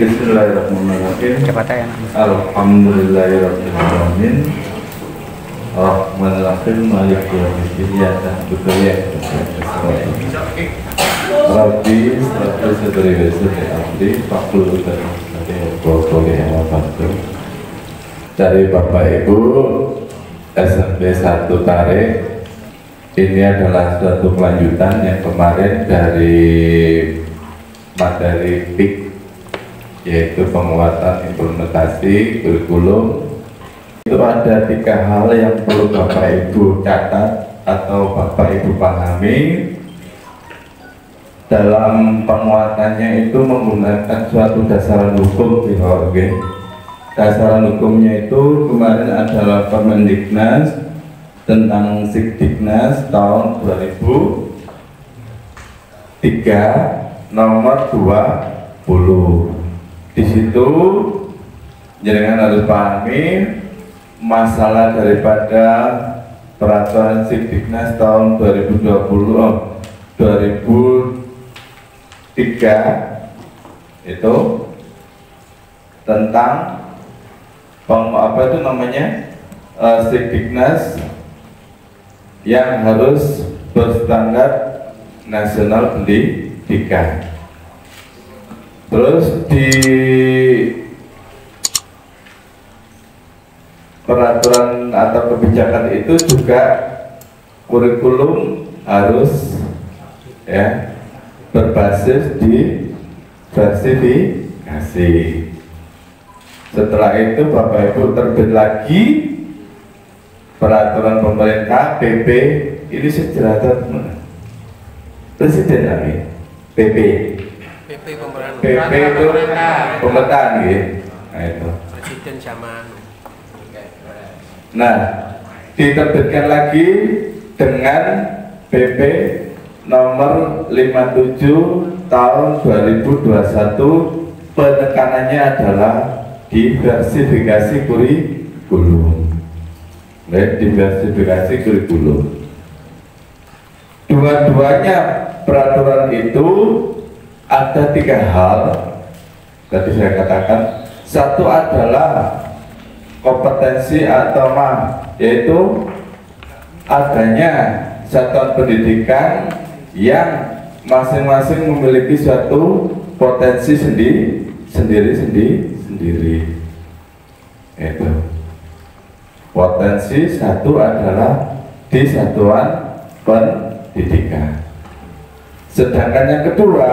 Bismillahirrahmanirrahim. Alhamdulillahirrahmanirrahim. Rahmanirrahim. Maliki yaumiddin. Iyyaka na'budu wa iyyaka nasta'in. Rabbi shrah sadri wa yassir li amri wahlul 'uqdatam min lisani. Dari Bapak Ibu SMP 1 Tarik, ini adalah suatu kelanjutan yang kemarin dari materi PIK, yaitu penguatan implementasi kurikulum. Itu ada 3 hal yang perlu Bapak Ibu catat atau Bapak Ibu pahami. Dalam penguatannya itu menggunakan suatu dasaran hukum, okay? Dasaran hukumnya itu kemarin adalah Permendiknas tentang Sikdiknas tahun 2003 nomor 20. Di situ jangan harus pahami masalah daripada peraturan Sikdiknas tahun 2003 itu tentang Sikdiknas yang harus berstandar nasional pendidikan. Terus di peraturan atau kebijakan itu juga kurikulum harus berbasis di versifikasi. Setelah itu Bapak Ibu terbit lagi peraturan pemerintah PP, ini sejarah Presiden kami PP itu pemerintahan gitu. Nah itu Presiden zaman. Nah, diterbitkan lagi dengan PP nomor 57 tahun 2021. Penekanannya adalah diversifikasi kurikulum. Diversifikasi kurikulum. Dua-duanya peraturan itu ada 3 hal. Tadi saya katakan, satu adalah kompetensi atau yaitu adanya satuan pendidikan yang masing-masing memiliki suatu potensi sendiri. Itu potensi satu adalah di satuan pendidikan. Sedangkan yang kedua,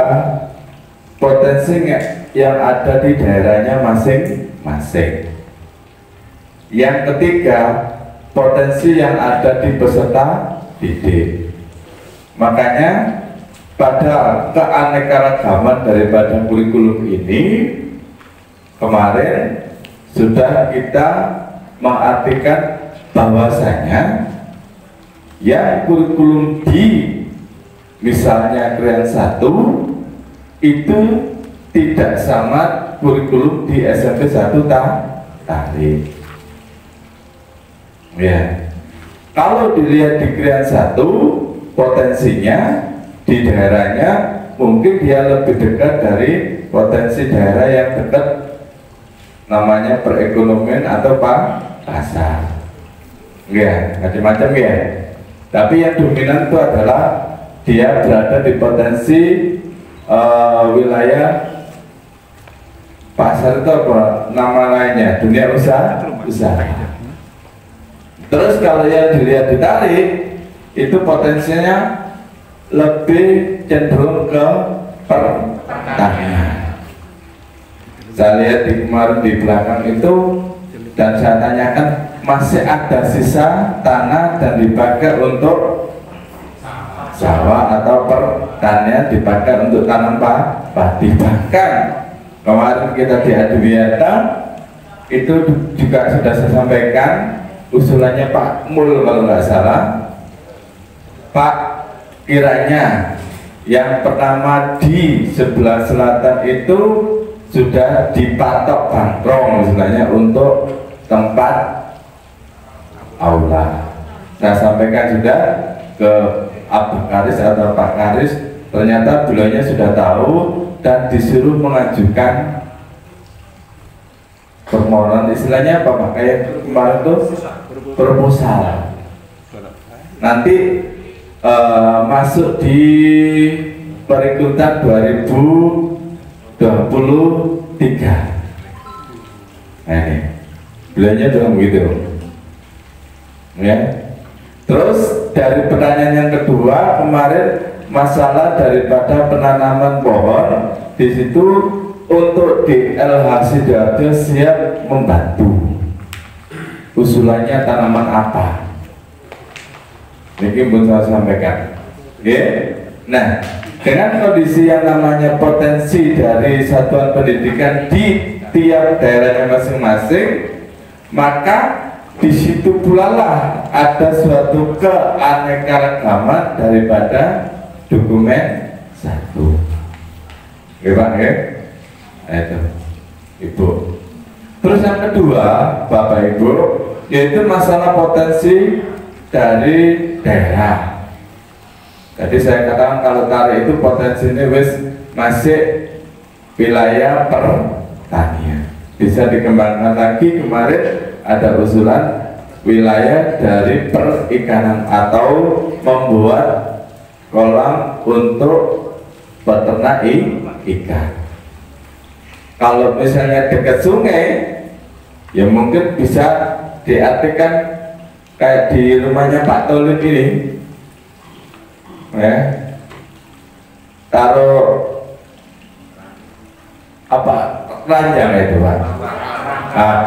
potensi yang ada di daerahnya masing-masing. Yang ketiga, potensi yang ada di peserta didik. Makanya pada keanekaragaman daripada kurikulum ini kemarin sudah kita mengartikan bahwasanya yang kurikulum di misalnya Krian 1 itu tidak sama kurikulum di SMP 1 Tarik. Ya, kalau dilihat di Krian 1 potensinya di daerahnya mungkin dia lebih dekat dari potensi daerah yang dekat namanya perekonomian atau pasar. Ya, macam-macam ya. Tapi yang dominan itu adalah dia berada di potensi wilayah pasar itu apa nama lainnya, dunia usaha. Terus kalau yang dilihat di Tarik itu potensinya lebih cenderung ke pertanian. Saya lihat kemarin di belakang itu, dan saya tanyakan masih ada sisa tanah dan dipakai untuk sawah atau pertanian, dipakai untuk tanam padi. Bahkan kemarin kita di Adiwiyata itu juga sudah saya sampaikan usulannya Pak Mul kalau nggak salah, Pak, kiranya yang pertama di sebelah selatan itu sudah dipatok bangkrong misalnya untuk tempat aula. Saya sampaikan sudah ke Abah Karis atau Pak Karis, ternyata beliaunya sudah tahu dan disuruh mengajukan permohonan, istilahnya apa Pak? Kayak kemarin itu proposal. Nanti masuk di perekrutan 2023. Nah ini, beliaunya bilang begitu. Ya. Terus dari pertanyaan yang kedua kemarin masalah daripada penanaman pohon, di situ untuk di LH Sidoarjo siap membantu. Usulannya tanaman apa? Ini pun saya sampaikan. Oke. Nah, dengan kondisi yang namanya potensi dari satuan pendidikan di tiap daerahnya masing-masing, maka di situ pula lah ada suatu keanekaragaman daripada dokumen satu. Oke Pak ya? Nah itu Ibu. Terus yang kedua Bapak Ibu, yaitu masalah potensi dari daerah. Jadi saya katakan kalau tarik itu potensinya masih wilayah pertanian, bisa dikembangkan lagi. Kemarin ada usulan wilayah dari perikanan atau membuat kolam untuk peternak ikan. Kalau misalnya dekat sungai, ya mungkin bisa diartikan kayak di rumahnya Pak Tolit ini, ya, taruh apa ranjang itu Pak,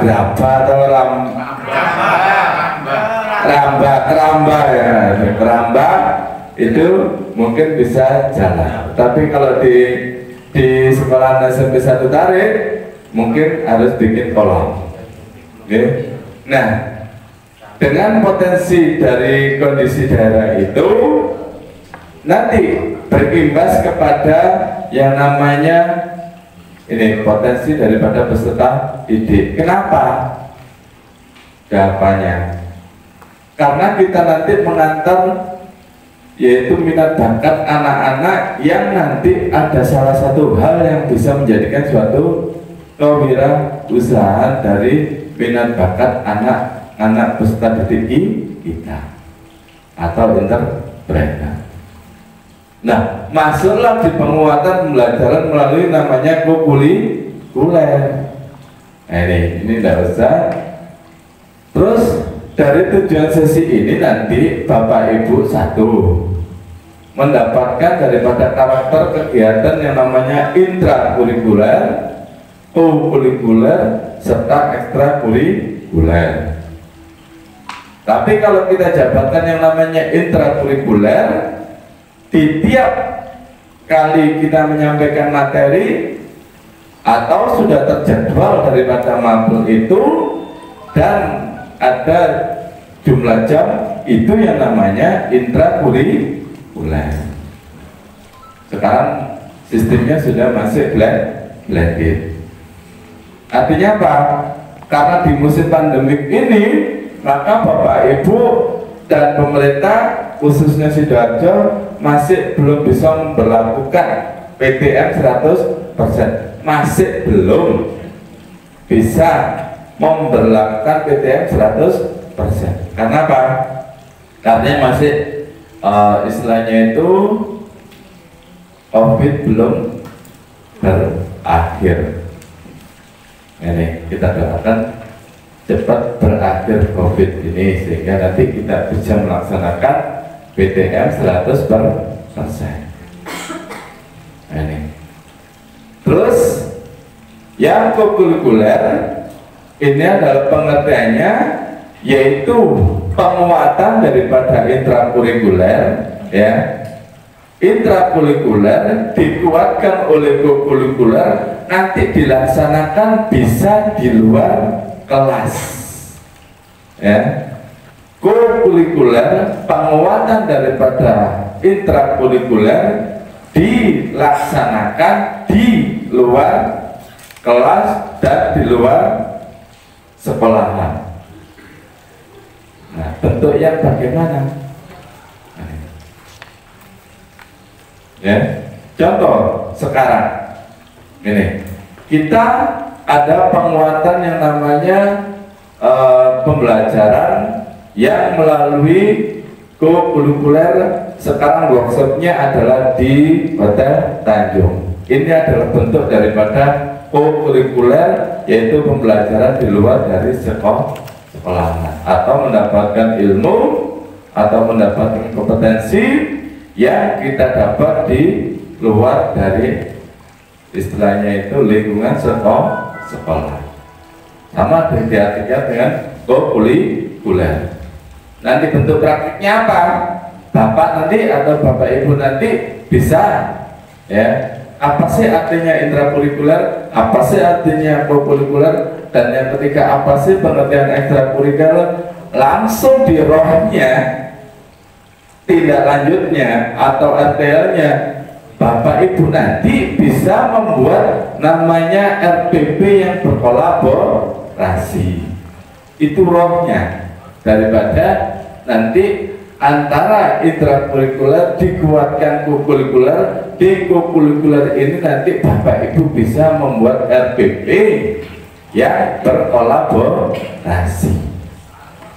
gerabah atau keramba ya, keramba itu mungkin bisa jalan. Tapi kalau di sekolah SMP 1 Tarik mungkin harus bikin kolam. Okay. Nah, dengan potensi dari kondisi daerah itu nanti berimbas kepada yang namanya ini potensi daripada peserta didik. Kenapa? Jawabannya karena kita nanti mengantar yaitu minat bakat anak-anak yang nanti ada salah satu hal yang bisa menjadikan suatu kewirausahaan dari minat bakat anak-anak peserta didik kita atau entrepreneur. Nah, masuklah di penguatan pembelajaran melalui namanya kokurikuler. Nah, ini tidak usah. Terus dari tujuan sesi ini nanti Bapak Ibu satu mendapatkan daripada karakter kegiatan yang namanya intrakurikuler, kokurikuler, serta ekstrakurikuler. Tapi kalau kita jabarkan yang namanya intrakurikuler, di tiap kali kita menyampaikan materi atau sudah terjadwal daripada mapel itu dan ada jumlah jam, itu yang namanya intrakurikuler. Sekarang sistemnya sudah masih blended. Artinya apa? Karena di musim pandemik ini, maka Bapak Ibu dan pemerintah khususnya Sidoarjo masih belum bisa memperlakukan PTM 100%. Masih belum bisa memberlakukan PTM 100%. Karena apa? Karena masih istilahnya itu COVID belum berakhir. Ini kita doakan cepat berakhir COVID ini sehingga nanti kita bisa melaksanakan PTM 100%. Ini. Terus Yang kokurikuler ini adalah pengertiannya yaitu penguatan daripada intrakurikuler, ya. Intrakurikuler dikuatkan oleh kokurikuler, nanti dilaksanakan bisa di luar kelas, ya. Kokurikuler, penguatan daripada intrakurikuler dilaksanakan di luar kelas dan di luar sekolahan. Nah, bentuk yang bagaimana? Ya, contoh sekarang ini kita ada penguatan yang namanya pembelajaran yang melalui kokurikuler. Sekarang workshopnya adalah di Hotel Tanjung. Ini adalah bentuk daripada kokurikuler, yaitu pembelajaran di luar dari sekolahan atau mendapatkan ilmu atau mendapatkan kompetensi yang kita dapat di luar dari istilahnya itu lingkungan sekolah. Sama diartikan dengan kokurikuler. Nanti bentuk praktiknya apa? Bapak nanti atau Bapak Ibu nanti bisa, ya. Apa sih artinya intrakurikuler? Apa sih artinya kokurikuler? Dan yang ketiga, apa sih pengertian ekstrakurikuler? Langsung di rohnya, tindak lanjutnya atau RTL-nya, Bapak Ibu nanti bisa membuat namanya RPP yang berkolaborasi. Itu rohnya daripada nanti antara intrakurikuler dikuatkan kokurikuler. Di kokurikuler ini nanti Bapak Ibu bisa membuat RPP yang berkolaborasi.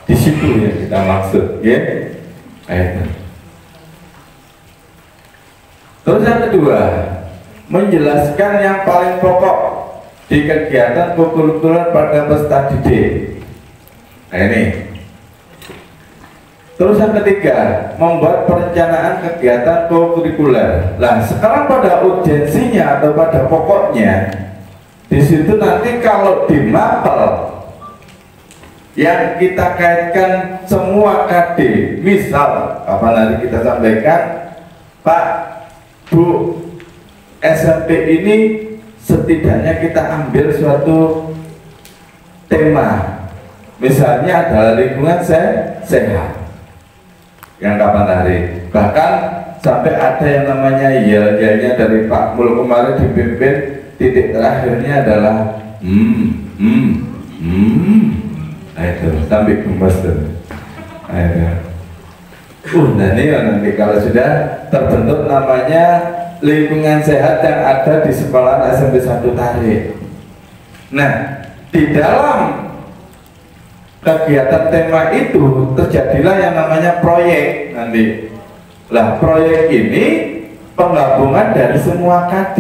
Di situ yang kita maksud, ya. Terus yang kedua, menjelaskan yang paling pokok di kegiatan kokurikuler pada peserta didik. Nah ini. Terus yang ketiga, membuat perencanaan kegiatan kokurikuler. Nah, sekarang pada urgensinya atau pada pokoknya, di situ nanti kalau di mapel yang kita kaitkan semua KD, misal apa nanti kita sampaikan, Pak, Bu, SMP ini setidaknya kita ambil suatu tema, misalnya adalah lingkungan sehat. Yang kapan hari, bahkan sampai ada yang namanya yel-yelnya dari Pak Mul kemarin dipimpin, titik terakhirnya adalah nah itu sampai gemes tuh. Nah ini nanti kalau sudah terbentuk namanya lingkungan sehat yang ada di sekolah SMP 1 Tarik. Nah, di dalam kegiatan tema itu terjadilah yang namanya proyek nanti. Lah proyek ini penggabungan dari semua KD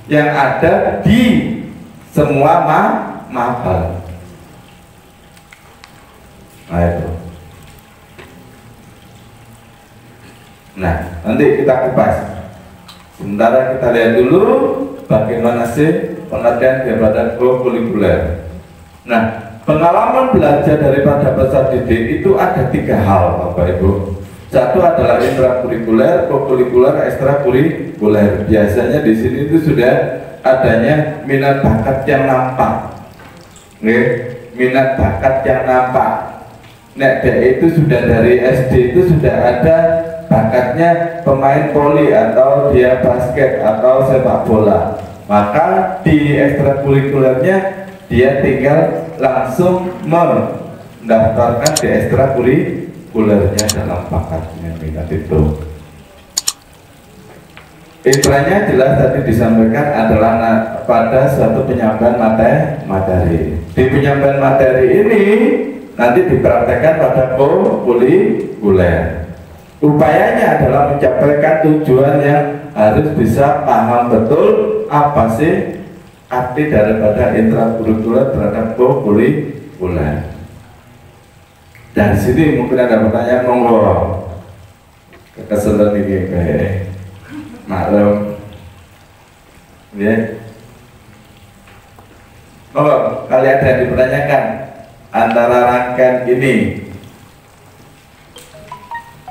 yang ada di semua mapel. Nah itu. Nah nanti kita kupas. Sementara kita lihat dulu bagaimana sih pengertian daripada kokurikuler. Nah, pengalaman belajar daripada peserta didik itu ada 3 hal, Bapak Ibu. Satu adalah intrakurikuler, kokurikuler, ekstrakurikuler. Biasanya di sini itu sudah adanya minat bakat yang nampak. Nih, minat bakat yang nampak. Nek itu sudah dari SD itu sudah ada bakatnya pemain voli atau dia basket atau sepak bola. Maka di ekstrakurikulernya dia tinggal langsung mendaftarkan di ekstrakurikulernya dalam bakatnya minat itu. Intranya jelas tadi disampaikan adalah pada suatu penyampaian materi. Di penyampaian materi ini nanti dipraktekkan pada kokurikuler. Upayanya adalah mencapai tujuan yang harus bisa paham betul apa sih arti daripada intrakurikuler terhadap kokurikuler. Dari sini mungkin ada pertanyaan, monggo. Kekeselan ini kayak maklum, ya. Oh, kali ada yang dipertanyakan antara rangkaian ini.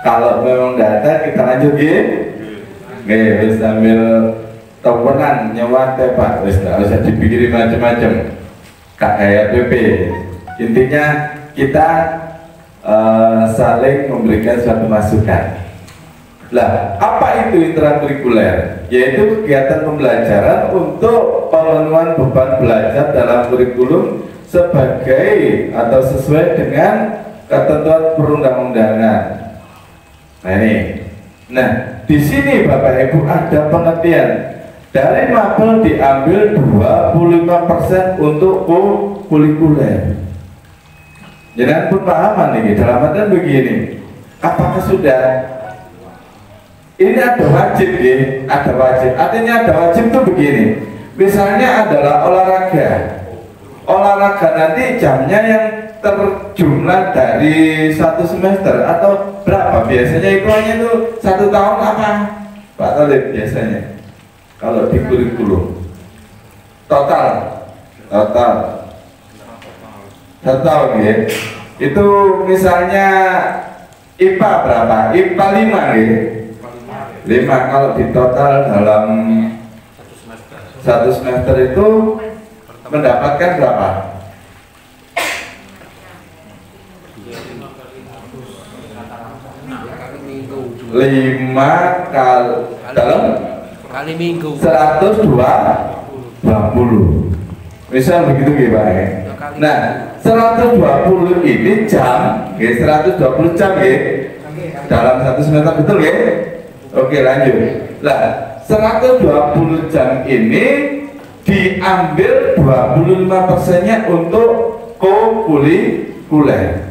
Kalau memang tidak ada, kita lanjut ya. Oke, sambil tawanan nyawa Pak, wis nggak usah dipikirin macam-macam. Kayak PP. Intinya kita saling memberikan suatu masukan. Lah, apa itu intrakurikuler? Yaitu kegiatan pembelajaran untuk pemenuhan beban belajar dalam kurikulum sebagai atau sesuai dengan ketentuan perundang-undangan. Nah ini, nah di sini Bapak Ibu ada pengertian dari mapel diambil 25% untuk kurikuler. Jangan pun pahaman nih, dalam artian begini, apakah sudah ini ada wajib ya, ada wajib. Artinya ada wajib itu begini. Misalnya adalah olahraga nanti jamnya yang terjumlah dari satu semester atau berapa biasanya iklannya itu 1 tahun apa Pak Talib biasanya kalau di kurikulum total 1 tahun ya itu misalnya IPA berapa? IPA 5 ya 5 kalau di total dalam 1 semester itu mendapatkan berapa? 5 kali minggu 120 misal begitu ya Pak ya. Nah 120 ini jam ya, 120 jam ya dalam 1 semester betul ya. Oke lanjut. Lah 120 jam ini diambil 25%-nya untuk kurikuler.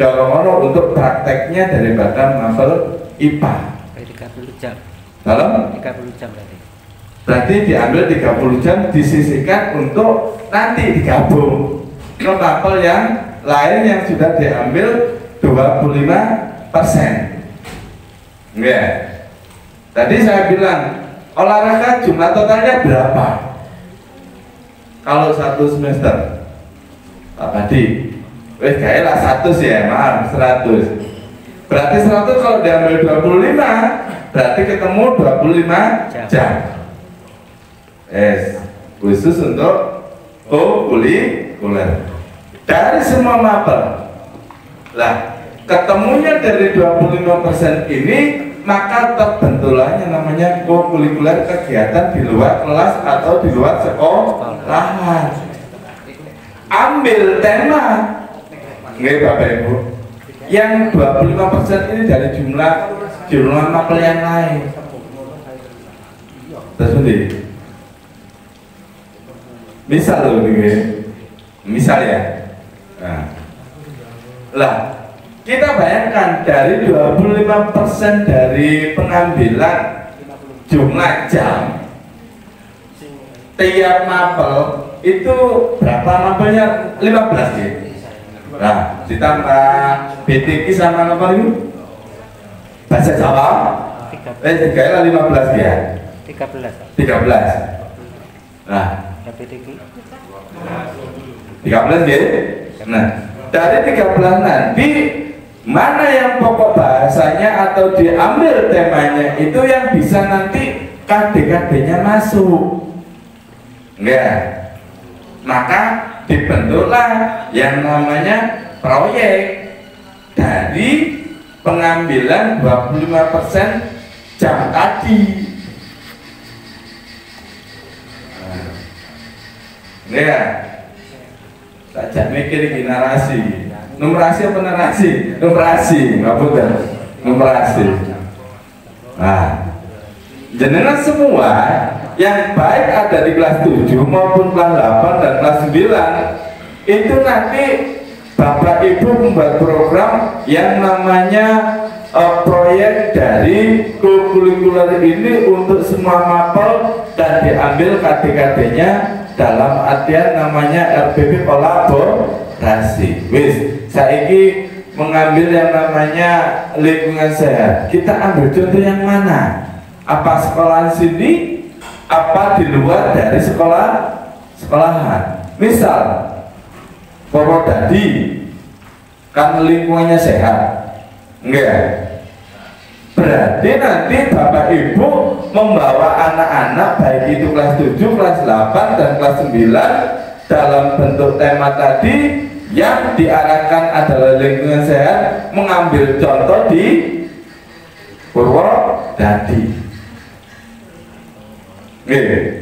Kalau untuk prakteknya daripada mapel IPA 30 jam. dalam 30 jam berarti diambil 30 jam disisihkan untuk nanti digabung ke mapel yang lain yang sudah diambil 25%. Ya. Tadi saya bilang olahraga jumlah totalnya berapa? Kalau 1 semester tadi kayaklah 100 ya, maaf 100. Berarti 100 kalau diambil 25 berarti ketemu 25 jam. Khusus untuk kurikuler. Dari semua mapel. Lah, ketemunya dari 25% ini maka terbentulannya namanya kurikuler kegiatan di luar kelas atau di luar sekolahan. Ambil tema nggak Bapak Ibu yang 25% ini dari jumlah mapel yang lain tersendiri. Misal loh nih, misal ya. Nah, lah kita bayangkan dari 25% dari pengambilan jumlah jam tiap mapel itu berapa mapelnya? 15 ya. Nah, ditambah BTK sama apa itu? Bahasa Jawa. 15 ya. 13. Nah, BTK 13 ya. Nah, dari 13 nanti mana yang pokok bahasanya atau diambil temanya itu yang bisa nanti KD-KD-nya masuk. Enggak. Maka dibentuklah yang namanya proyek dari pengambilan 25% jam tadi. Ya, tak mikir ini narasi, numerasi apa narasi? Numerasi, nggak betul, numerasi. Nah, jenengan semua yang baik ada di kelas 7 maupun kelas 8 dan kelas 9 itu nanti Bapak Ibu membuat program yang namanya proyek dari kurikuler ini untuk semua mapel dan diambil KD-KD-nya dalam artian namanya RPP kolaborasi. Wis, saiki mengambil yang namanya lingkungan sehat. Kita ambil contoh yang mana? Apa sekolah sini? Apa di luar dari sekolah sekolahan. Misal Purwodadi kan lingkungannya sehat, enggak? Berarti nanti Bapak Ibu membawa anak-anak baik itu kelas 7, kelas 8, dan kelas 9 dalam bentuk tema tadi yang diarahkan adalah lingkungan sehat, mengambil contoh di Purwodadi.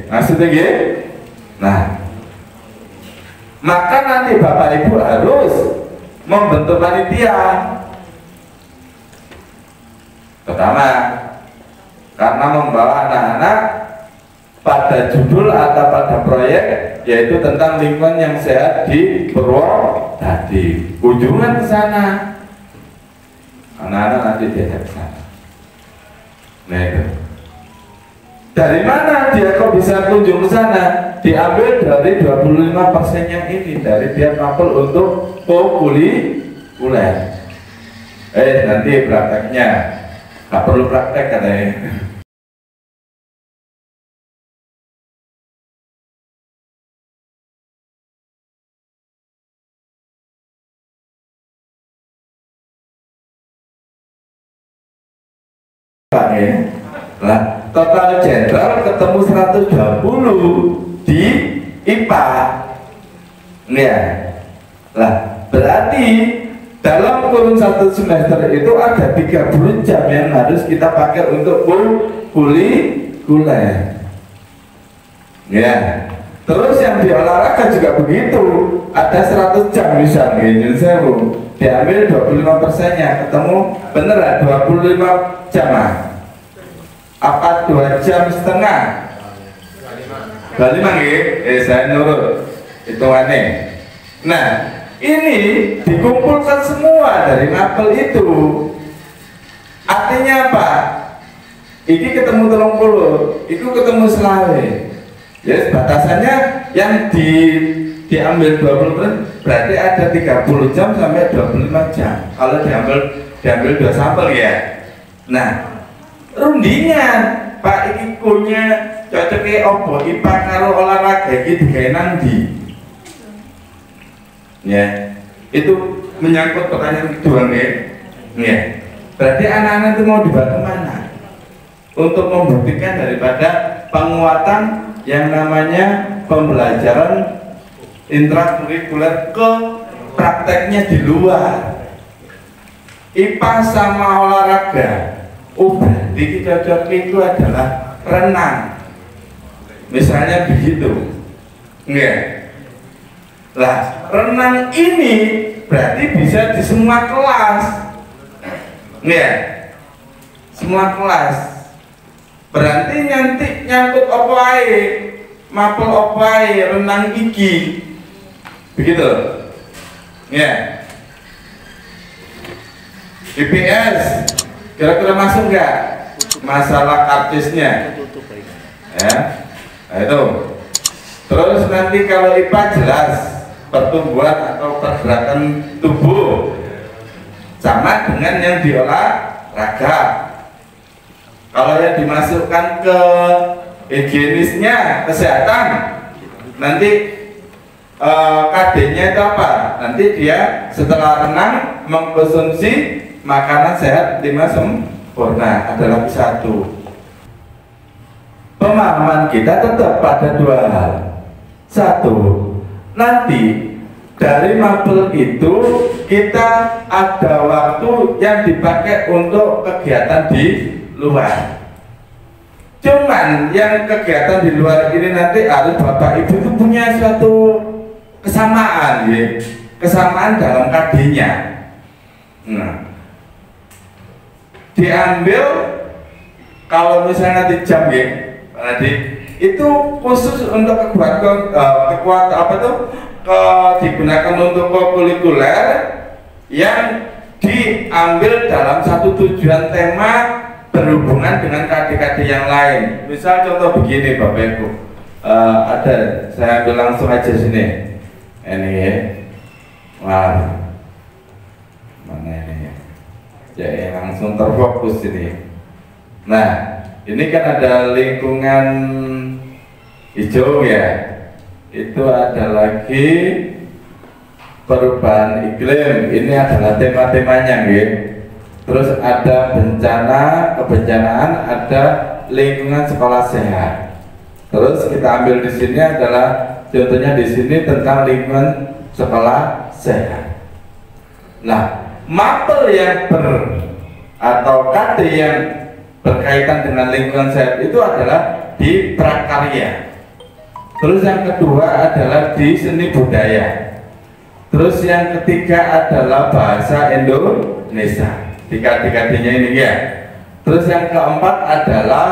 Maksudnya gitu? Nah, maka nanti Bapak Ibu harus membentuk panitia. Pertama, karena membawa anak-anak pada judul atau pada proyek yaitu tentang lingkungan yang sehat di Purwodadi. Ujungan ke sana, anak-anak nanti diajak ke sana. Nah itu. Dari mana dia kok bisa kunjung ke sana? Diambil dari 25% yang ini, dari dia mapel untuk kuliah. Nanti prakteknya nggak perlu praktek katanya. Lah, total jenderal ketemu 120 di IPA. Ya. Lah, berarti dalam kurun satu semester itu ada 30 jam yang harus kita pakai untuk kuliah. Ya. Terus yang di olahraga juga begitu. Ada 100 jam misalnya, diambil 25%-nya, ketemu beneran 25 jam. Apa 2 jam setengah? 25 gitu? Saya nurut hitungannya. Nah, ini dikumpulkan semua dari mapel itu. Artinya apa? Ini ketemu 30, itu ketemu selawe. Ya, batasannya yang diambil 20%, berarti ada 30 jam sampai 25 jam. Kalau diambil 2 sampel ya. Nah, rundingan Pak iki punya cocoknya opo IPA karo olahraga iki digawe nang ndi? Ya. Itu menyangkut pertanyaan kedua nih. Ya. Berarti anak-anak itu mau dibawa kemana? Untuk membuktikan daripada penguatan yang namanya pembelajaran intrakurikuler ke prakteknya di luar. IPA sama olahraga. Berarti cocok itu adalah renang. Misalnya begitu. Enggak. Lah, renang ini berarti bisa di semua kelas. Enggak. Semua kelas. Berarti nyangkut apa ae, mapel apa ae renang iki. Begitu. Ya. IPS kira-kira masuk nggak masalah karcisnya? Ya, nah itu. Terus nanti kalau IPA jelas pertumbuhan atau pergerakan tubuh sama dengan yang di olahraga. Kalau yang dimasukkan ke higienisnya kesehatan, nanti KD-nya itu apa? Nanti dia setelah renang mengkonsumsi makanan sehat 5 sempurna, adalah 1. Pemahaman kita tetap pada 2 hal. 1, nanti dari mapel itu kita ada waktu yang dipakai untuk kegiatan di luar. Cuman yang kegiatan di luar ini nanti harus Bapak Ibu itu punya suatu kesamaan, ya. Kesamaan dalam KD-nya. Nah, diambil kalau misalnya nanti jam ya, nanti itu khusus untuk kekuatan apa tuh digunakan untuk kokurikuler yang diambil dalam satu tujuan tema berhubungan dengan KD-KD yang lain. Misal contoh begini Bapak Ibu, ada, saya ambil langsung aja sini. Ini ya, wah, mana ini ya? Jadi langsung terfokus ini. Nah, ini kan ada lingkungan hijau ya. itu ada lagi perubahan iklim, ini adalah tema-temanya gitu. Terus ada bencana, kebencanaan, ada lingkungan sekolah sehat. Terus kita ambil di sini adalah contohnya di sini tentang lingkungan sekolah sehat. Nah, mapel yang atau KD yang berkaitan dengan lingkungan sehat itu adalah di prakarya. Terus yang kedua adalah di seni budaya. Terus yang ketiga adalah bahasa Indonesia. Tiga-tiganya ini ya. Terus yang keempat adalah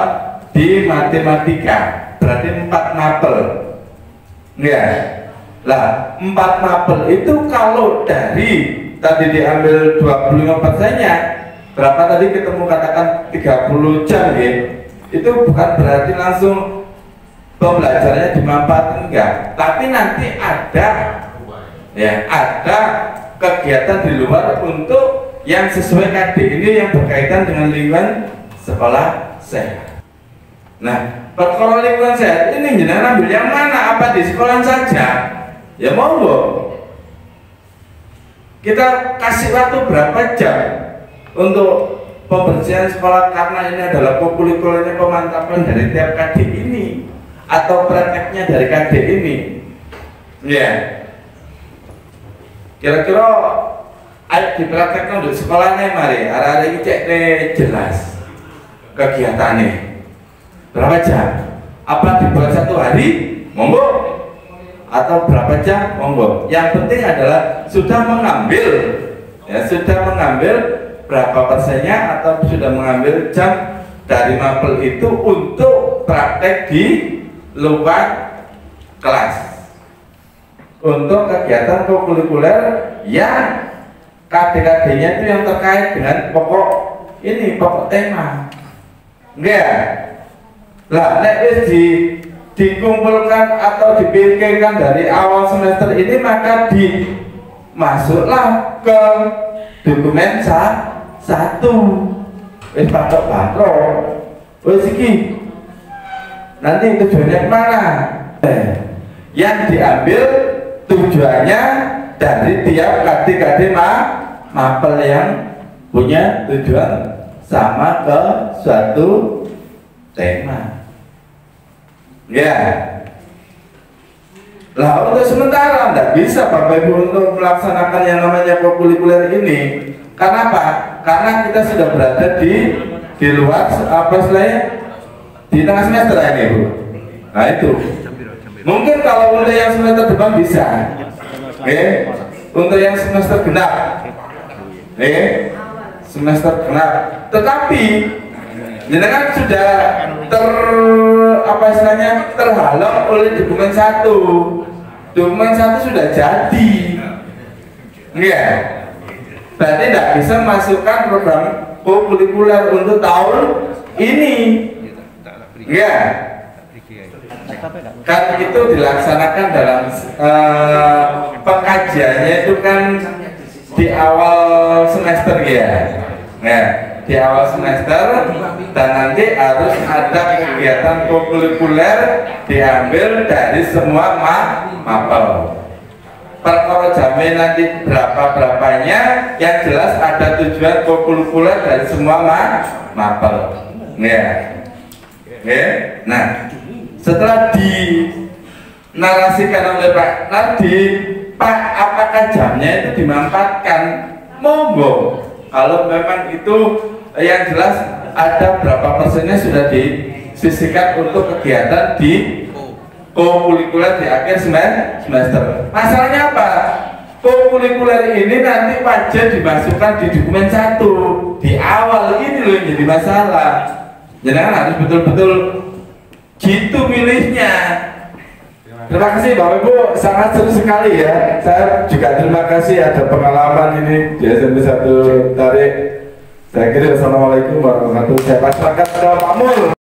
di matematika. Berarti 4 mapel. Ya. Lah, 4 mapel itu kalau dari tadi diambil 25%-nya, berapa tadi ketemu katakan 30 jam ya. Itu bukan berarti langsung pembelajarannya dimanfaatkan, enggak. Tapi nanti ada kegiatan di luar untuk yang sesuai KD ini yang berkaitan dengan lingkungan sekolah sehat. Nah, perkara lingkungan sehat ini jenengan ambil yang mana? Apa di sekolah saja? Ya monggo. Kita kasih waktu berapa jam untuk pembersihan sekolah karena ini adalah kurikulernya pemantapan dari tiap KD ini atau prakteknya dari KD ini. Ya. Kira-kira ayo dipraktekkan untuk sekolahnya mari. Hari-hari ini cek jelas kegiatannya. Berapa jam? Apa dibuat 1 hari? Monggo. Atau berapa jam? Monggo. Yang penting adalah sudah mengambil berapa persennya atau sudah mengambil jam dari mapel itu untuk praktek di luar kelas. Untuk kegiatan kurikuler yang KD-KD-nya itu yang terkait dengan pokok tema. Enggak. Lah, nek dikumpulkan atau dipikirkan dari awal semester ini, maka masuklah ke dokumen 1. Wis patok-patok. Wis iki. Nanti tujuannya kemana? Yang diambil tujuannya dari tiap KD-KD mapel yang punya tujuan sama ke suatu tema. Ya. Lah untuk sementara tidak bisa Bapak Ibu untuk melaksanakan yang namanya kurikuler ini. Karena apa? Karena kita sudah berada di luar di tengah semester ini, Bu. Nah itu. Mungkin kalau untuk yang semester depan bisa. Untuk yang semester genap. Semester genap. Tetapi jenengan sudah terhalang oleh dokumen 1. Dokumen 1 sudah jadi. Enggak. Berarti tidak bisa masukkan program kurikuler untuk tahun ini. Enggak. Kan itu dilaksanakan dalam pengkajiannya itu kan di awal semester ya. Nah, di awal semester dan nanti harus ada kegiatan kurikuler diambil dari semua mapel. Perkara jamnya nanti berapanya, yang jelas ada tujuan kurikuler dari semua mapel. Nah, setelah dinarasikan oleh Pak Nadi, Pak, apakah jamnya itu dimanfaatkan? Monggo. Kalau memang itu yang jelas ada berapa persennya sudah disisihkan untuk kegiatan di kurikuler di akhir semester. Masalahnya apa? Kurikuler ini nanti wajib dimasukkan di dokumen 1 di awal ini loh yang jadi masalah. Jangan harus betul-betul gitu milihnya. Terima kasih Bapak Ibu, sangat seru sekali ya. Saya juga terima kasih ada pengalaman ini di SMP 1 Tarik. Saya kira Assalamualaikum warahmatullahi wabarakatuh. Saya pasrahkan kepada Pak Mul.